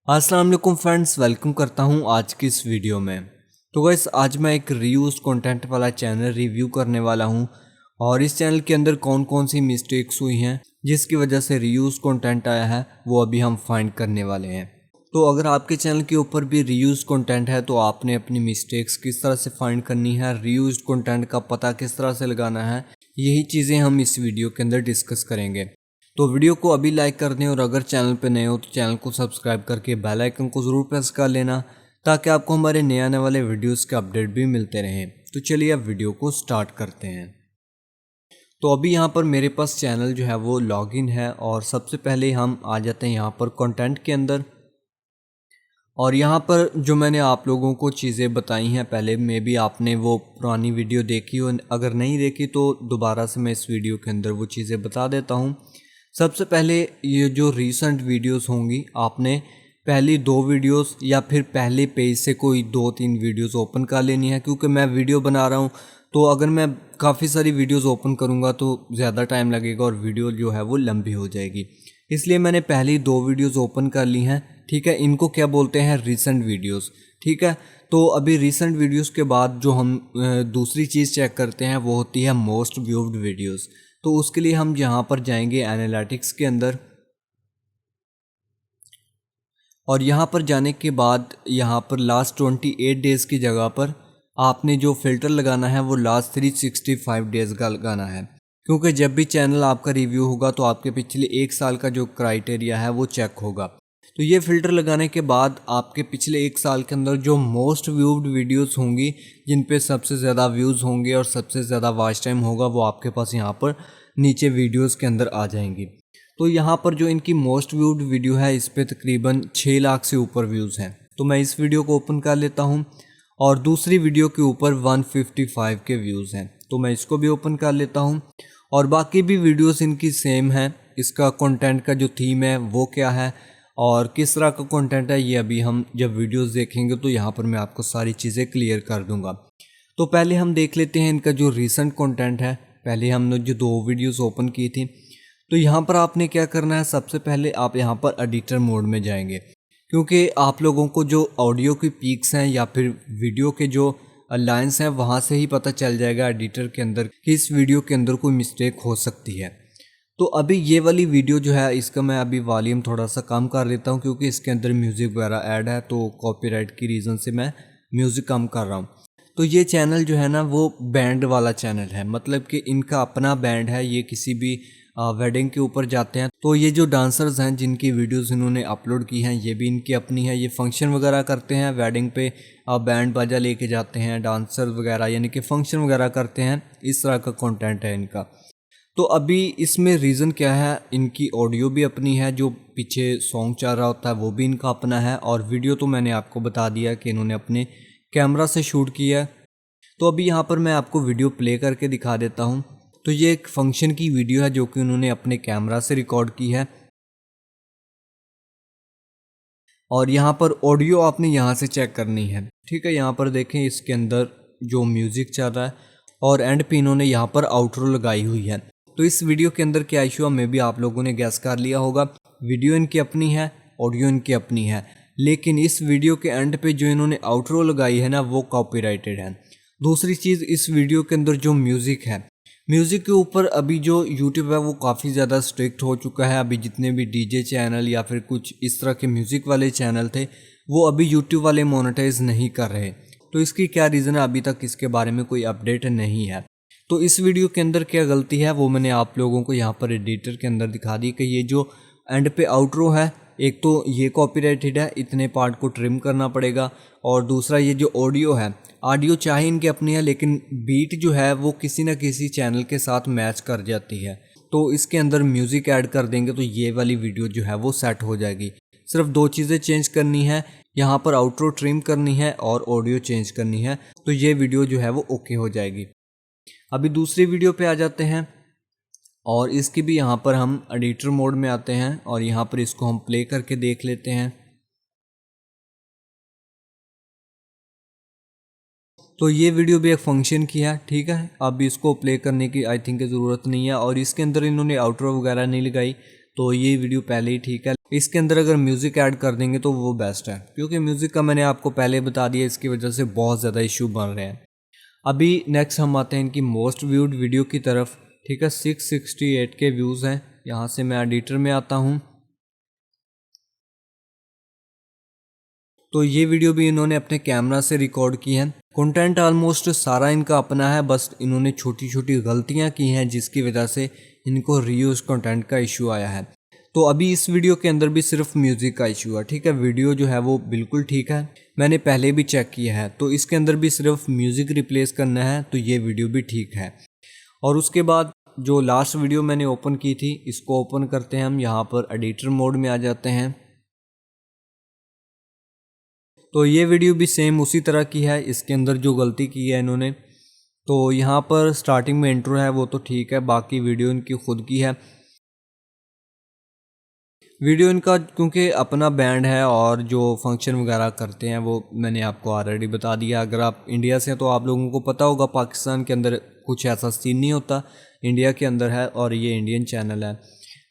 अस्सलाम वालेकुम friends, welcome करता हूं आज की इस वीडियो में। तो गाइस आज मैं एक रीयूज कंटेंट वाला चैनल रिव्यू करने वाला हूं और इस चैनल के अंदर कौन कौन सी मिस्टेक्स हुई हैं जिसकी वजह से रीयूज कंटेंट आया है वो अभी हम फाइंड करने वाले हैं। तो अगर आपके चैनल के ऊपर भी रीयूज कंटेंट है तो आपने अपनी मिस्टेक्स किस तरह से फाइंड करनी है, रीयूज कंटेंट का पता किस तरह से लगाना है, यही चीज़ें हम इस वीडियो के अंदर डिस्कस करेंगे। तो वीडियो को अभी लाइक कर दें और अगर चैनल पे नए हो तो चैनल को सब्सक्राइब करके बेल आइकन को ज़रूर प्रेस कर लेना ताकि आपको हमारे नए आने वाले वीडियोस के अपडेट भी मिलते रहें। तो चलिए अब वीडियो को स्टार्ट करते हैं। तो अभी यहाँ पर मेरे पास चैनल जो है वो लॉगिन है और सबसे पहले हम आ जाते हैं यहाँ पर कंटेंट के अंदर। और यहाँ पर जो मैंने आप लोगों को चीज़ें बताई हैं पहले में भी आपने वो पुरानी वीडियो देखी हो, अगर नहीं देखी तो दोबारा से मैं इस वीडियो के अंदर वो चीज़ें बता देता हूँ। सबसे पहले ये जो रीसेंट वीडियोस होंगी आपने पहली 2 वीडियोस या फिर पहले पेज से कोई 2-3 वीडियोस ओपन कर लेनी है, क्योंकि मैं वीडियो बना रहा हूँ तो अगर मैं काफ़ी सारी वीडियोस ओपन करूँगा तो ज़्यादा टाइम लगेगा और वीडियो जो है वो लंबी हो जाएगी। इसलिए मैंने पहली 2 वीडियोस ओपन कर ली हैं, ठीक है। इनको क्या बोलते हैं, रीसेंट वीडियोस, ठीक है। तो अभी रीसेंट वीडियोस के बाद जो हम दूसरी चीज़ चेक करते हैं वो होती है मोस्ट व्यूव्ड वीडियोस। तो उसके लिए हम यहाँ पर जाएंगे एनालिटिक्स के अंदर और यहाँ पर जाने के बाद यहाँ पर लास्ट 28 डेज़ की जगह पर आपने जो फ़िल्टर लगाना है वो लास्ट 365 डेज़ का लगाना है, क्योंकि जब भी चैनल आपका रिव्यू होगा तो आपके पिछले 1 साल का जो क्राइटेरिया है वो चेक होगा। तो ये फ़िल्टर लगाने के बाद आपके पिछले 1 साल के अंदर जो मोस्ट व्यूव्ड वीडियोस होंगी, जिन पे सबसे ज़्यादा व्यूज़ होंगे और सबसे ज़्यादा वॉच टाइम होगा, वो आपके पास यहाँ पर नीचे वीडियोस के अंदर आ जाएंगी। तो यहाँ पर जो इनकी मोस्ट व्यूड वीडियो है इस पे तकरीबन 6 लाख से ऊपर व्यूज़ हैं। तो मैं इस वीडियो को ओपन कर लेता हूँ और दूसरी वीडियो के ऊपर 155 के व्यूज़ हैं, तो मैं इसको भी ओपन कर लेता हूँ। और बाकी भी वीडियोस इनकी सेम है। इसका कंटेंट का जो थीम है वो क्या है और किस तरह का कंटेंट है, ये अभी हम जब वीडियोस देखेंगे तो यहाँ पर मैं आपको सारी चीज़ें क्लियर कर दूँगा। तो पहले हम देख लेते हैं इनका जो रीसेंट कंटेंट है। पहले हमने जो 2 वीडियोस ओपन की थी, तो यहाँ पर आपने क्या करना है, सबसे पहले आप यहाँ पर एडिटर मोड में जाएंगे, क्योंकि आप लोगों को जो ऑडियो की पीक्स हैं या फिर वीडियो के जो लाइन्स हैं वहाँ से ही पता चल जाएगा एडिटर के अंदर कि इस वीडियो के अंदर कोई मिस्टेक हो सकती है। तो अभी ये वाली वीडियो जो है इसका मैं अभी वॉल्यूम थोड़ा सा कम कर लेता हूँ, क्योंकि इसके अंदर म्यूज़िक वगैरह ऐड है तो कॉपीराइट की रीज़न से मैं म्यूज़िक कम कर रहा हूँ। तो ये चैनल जो है ना वो बैंड वाला चैनल है, मतलब कि इनका अपना बैंड है। ये किसी भी वेडिंग के ऊपर जाते हैं तो ये जो डांसर्स हैं जिनकी वीडियोस इन्होंने अपलोड की हैं ये भी इनकी अपनी है। ये फंक्शन वगैरह करते हैं, वेडिंग पे बैंड बाजा लेके जाते हैं डांसर वगैरह, यानी कि फंक्शन वगैरह करते हैं। इस तरह का कंटेंट है इनका। तो अभी इसमें रीज़न क्या है, इनकी ऑडियो भी अपनी है, जो पीछे सॉन्ग चल रहा होता है वो भी इनका अपना है, और वीडियो तो मैंने आपको बता दिया कि इन्होंने अपने कैमरा से शूट किया है। तो अभी यहाँ पर मैं आपको वीडियो प्ले करके दिखा देता हूँ। तो ये एक फंक्शन की वीडियो है जो कि उन्होंने अपने कैमरा से रिकॉर्ड की है। और यहाँ पर ऑडियो आपने यहाँ से चेक करनी है, ठीक है। यहाँ पर देखें इसके अंदर जो म्यूज़िक चल रहा है और एंड पे इन्होंने यहाँ पर आउटरो लगाई हुई है। तो इस वीडियो के अंदर क्या इशू है मे भी आप लोगों ने गैस कर लिया होगा। वीडियो इनकी अपनी है, ऑडियो इनकी अपनी है, लेकिन इस वीडियो के एंड पे जो इन्होंने आउटरो लगाई है ना वो कॉपीराइटेड है। दूसरी चीज़, इस वीडियो के अंदर जो म्यूज़िक है, म्यूज़िक के ऊपर अभी जो यूट्यूब है वो काफ़ी ज़्यादा स्ट्रिक्ट हो चुका है। अभी जितने भी डीजे चैनल या फिर कुछ इस तरह के म्यूज़िक वाले चैनल थे वो अभी यूट्यूब वाले मोनेटाइज नहीं कर रहे। तो इसकी क्या रीज़न है, अभी तक इसके बारे में कोई अपडेट नहीं है। तो इस वीडियो के अंदर क्या गलती है वो मैंने आप लोगों को यहाँ पर एडिटर के अंदर दिखा दी कि ये जो एंड पे आउटरो है, एक तो ये कॉपीराइटेड है, इतने पार्ट को ट्रिम करना पड़ेगा, और दूसरा ये जो ऑडियो है, ऑडियो चाहे इनकी अपनी है लेकिन बीट जो है वो किसी न किसी चैनल के साथ मैच कर जाती है। तो इसके अंदर म्यूज़िक ऐड कर देंगे तो ये वाली वीडियो जो है वो सेट हो जाएगी। सिर्फ 2 चीज़ें चेंज करनी है, यहाँ पर आउटरो ट्रिम करनी है और ऑडियो चेंज करनी है, तो ये वीडियो जो है वो ओके हो जाएगी। अभी दूसरी वीडियो पे आ जाते हैं और इसकी भी यहाँ पर हम एडिटर मोड में आते हैं और यहाँ पर इसको हम प्ले करके देख लेते हैं। तो ये वीडियो भी एक फंक्शन की है, ठीक है। अब इसको प्ले करने की आई थिंक ज़रूरत नहीं है, और इसके अंदर इन्होंने आउटरो वगैरह नहीं लगाई तो ये वीडियो पहले ही ठीक है। इसके अंदर अगर म्यूज़िक ऐड कर देंगे तो वो बेस्ट है, क्योंकि म्यूज़िक का मैंने आपको पहले बता दिया, इसकी वजह से बहुत ज़्यादा इशू बन रहे हैं। अभी नेक्स्ट हम आते हैं इनकी मोस्ट व्यूड वीडियो की तरफ। ठीक है, 668 के व्यूज़ हैं। यहाँ से मैं एडिटर में आता हूँ, तो ये वीडियो भी इन्होंने अपने कैमरा से रिकॉर्ड की है। कंटेंट ऑलमोस्ट सारा इनका अपना है, बस इन्होंने छोटी छोटी गलतियाँ की हैं जिसकी वजह से इनको रीयूज कंटेंट का इशू आया है। तो अभी इस वीडियो के अंदर भी सिर्फ म्यूज़िक का इशू है। ठीक है, वीडियो जो है वो बिल्कुल ठीक है, मैंने पहले भी चेक किया है, तो इसके अंदर भी सिर्फ म्यूज़िक रिप्लेस करना है, तो ये वीडियो भी ठीक है। और उसके बाद जो लास्ट वीडियो मैंने ओपन की थी, इसको ओपन करते हैं हम। यहाँ पर एडिटर मोड में आ जाते हैं, तो ये वीडियो भी सेम उसी तरह की है। इसके अंदर जो गलती की है इन्होंने, तो यहाँ पर स्टार्टिंग में इंट्रो है वो तो ठीक है, बाकी वीडियो इनकी खुद की है। वीडियो इनका क्योंकि अपना बैंड है और जो फंक्शन वगैरह करते हैं वो मैंने आपको ऑलरेडी बता दिया। अगर आप इंडिया से हैं तो आप लोगों को पता होगा, पाकिस्तान के अंदर कुछ ऐसा सीन नहीं होता, इंडिया के अंदर है और ये इंडियन चैनल है।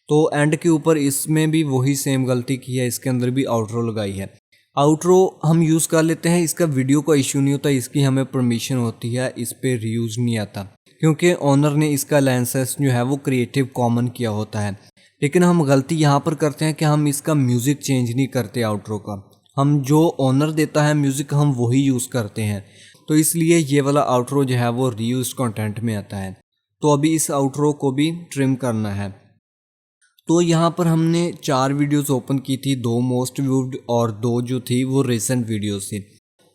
तो एंड के ऊपर इसमें भी वही सेम गलती की है, इसके अंदर भी आउटरो लगाई है। आउटरो हम यूज़ कर लेते हैं, इसका वीडियो का इशू नहीं होता, इसकी हमें परमिशन होती है, इस पर रीयूज़ नहीं आता, क्योंकि ऑनर ने इसका लाइसेंस जो है वो क्रिएटिव कॉमन किया होता है। लेकिन हम गलती यहाँ पर करते हैं कि हम इसका म्यूज़िक चेंज नहीं करते आउटरो का, हम जो ऑनर देता है म्यूज़िक हम वही यूज़ करते हैं, तो इसलिए ये वाला आउटरो जो है वो रीयूज कंटेंट में आता है। तो अभी इस आउटरो को भी ट्रिम करना है। तो यहाँ पर हमने 4 वीडियोस ओपन की थी, 2 मोस्ट व्यूड और 2 जो थी वो रिसेंट वीडियोस थी।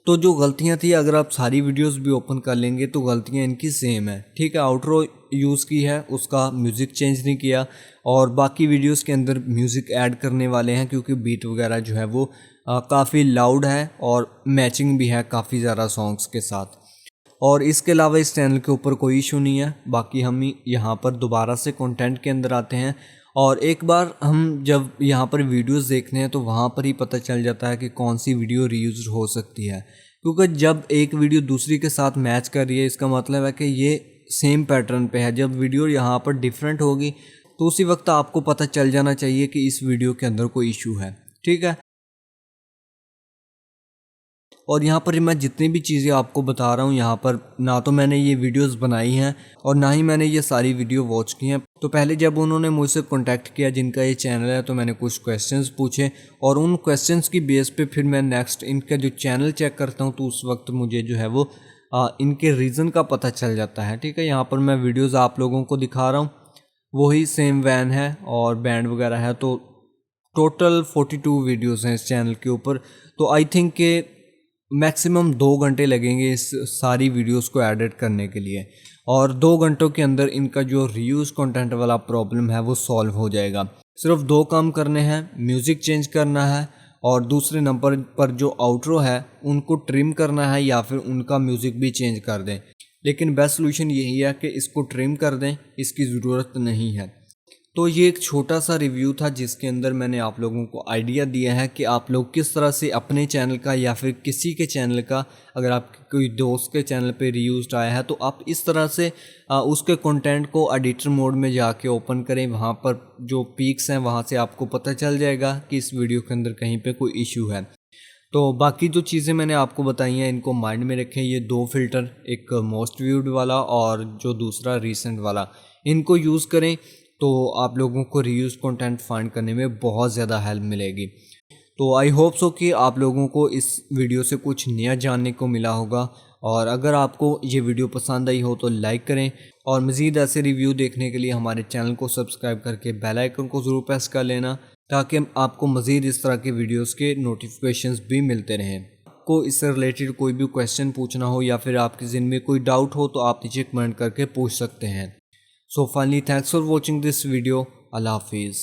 तो जो गलतियाँ थी, अगर आप सारी वीडियोस भी ओपन कर लेंगे तो गलतियाँ इनकी सेम है। ठीक है, आउटरो यूज़ की है, उसका म्यूज़िक चेंज नहीं किया, और बाकी वीडियोस के अंदर म्यूज़िक ऐड करने वाले हैं क्योंकि बीट वगैरह जो है वो काफ़ी लाउड है और मैचिंग भी है काफ़ी ज़्यादा सॉन्ग्स के साथ। और इसके अलावा इस चैनल के ऊपर कोई इशू नहीं है। बाकी हम यहाँ पर दोबारा से कंटेंट के अंदर आते हैं, और एक बार हम जब यहाँ पर वीडियोस देखते हैं तो वहाँ पर ही पता चल जाता है कि कौन सी वीडियो रीयूज हो सकती है, क्योंकि जब एक वीडियो दूसरी के साथ मैच कर रही है इसका मतलब है कि ये सेम पैटर्न पे है। जब वीडियो यहाँ पर डिफरेंट होगी तो उसी वक्त आपको पता चल जाना चाहिए कि इस वीडियो के अंदर कोई इशू है। ठीक है, और यहाँ पर मैं जितनी भी चीज़ें आपको बता रहा हूँ, यहाँ पर ना तो मैंने ये वीडियोस बनाई हैं और ना ही मैंने ये सारी वीडियो वॉच की हैं। तो पहले जब उन्होंने मुझसे कांटेक्ट किया जिनका ये चैनल है, तो मैंने कुछ क्वेश्चंस पूछे और उन क्वेश्चंस की बेस पे फिर मैं नेक्स्ट इनका जो चैनल चेक करता हूँ, तो उस वक्त मुझे जो है वो इनके रीज़न का पता चल जाता है। ठीक है, यहाँ पर मैं वीडियोज़ आप लोगों को दिखा रहा हूँ, वही सेम वैन है और बैंड वगैरह है। तो टोटल 42 वीडियोज़ हैं इस चैनल के ऊपर। तो आई थिंक के मैक्सिमम 2 घंटे लगेंगे इस सारी वीडियोस को एडिट करने के लिए, और 2 घंटों के अंदर इनका जो रीयूज कंटेंट वाला प्रॉब्लम है वो सॉल्व हो जाएगा। सिर्फ 2 काम करने हैं, म्यूज़िक चेंज करना है और दूसरे नंबर पर जो आउटरो है उनको ट्रिम करना है या फिर उनका म्यूज़िक भी चेंज कर दें। लेकिन बेस्ट सोल्यूशन यही है कि इसको ट्रिम कर दें, इसकी ज़रूरत नहीं है। तो ये एक छोटा सा रिव्यू था जिसके अंदर मैंने आप लोगों को आइडिया दिया है कि आप लोग किस तरह से अपने चैनल का या फिर किसी के चैनल का, अगर आप कोई दोस्त के चैनल पे रीयूज्ड आया है तो आप इस तरह से उसके कंटेंट को एडिटर मोड में जाके ओपन करें। वहाँ पर जो पीक्स हैं वहाँ से आपको पता चल जाएगा कि इस वीडियो के अंदर कहीं पे कोई इशू है। तो बाकी जो चीज़ें मैंने आपको बताई हैं इनको माइंड में रखें। ये 2 फ़िल्टर, एक मोस्ट व्यूड वाला और जो दूसरा रीसेंट वाला, इनको यूज़ करें तो आप लोगों को रीयूज कंटेंट फाइंड करने में बहुत ज़्यादा हेल्प मिलेगी। तो आई होप सो कि आप लोगों को इस वीडियो से कुछ नया जानने को मिला होगा, और अगर आपको ये वीडियो पसंद आई हो तो लाइक करें, और मज़ीद ऐसे रिव्यू देखने के लिए हमारे चैनल को सब्सक्राइब करके बेल आइकन को ज़रूर प्रेस कर लेना, ताकि आपको मज़ीद इस तरह के वीडियोज़ के नोटिफिकेशंस भी मिलते रहें। आपको इससे रिलेटेड कोई भी क्वेश्चन पूछना हो या फिर आपके ज़हन में कोई डाउट हो तो आप नीचे कमेंट करके पूछ सकते हैं। So finally, thanks for watching this video. Allah Hafiz.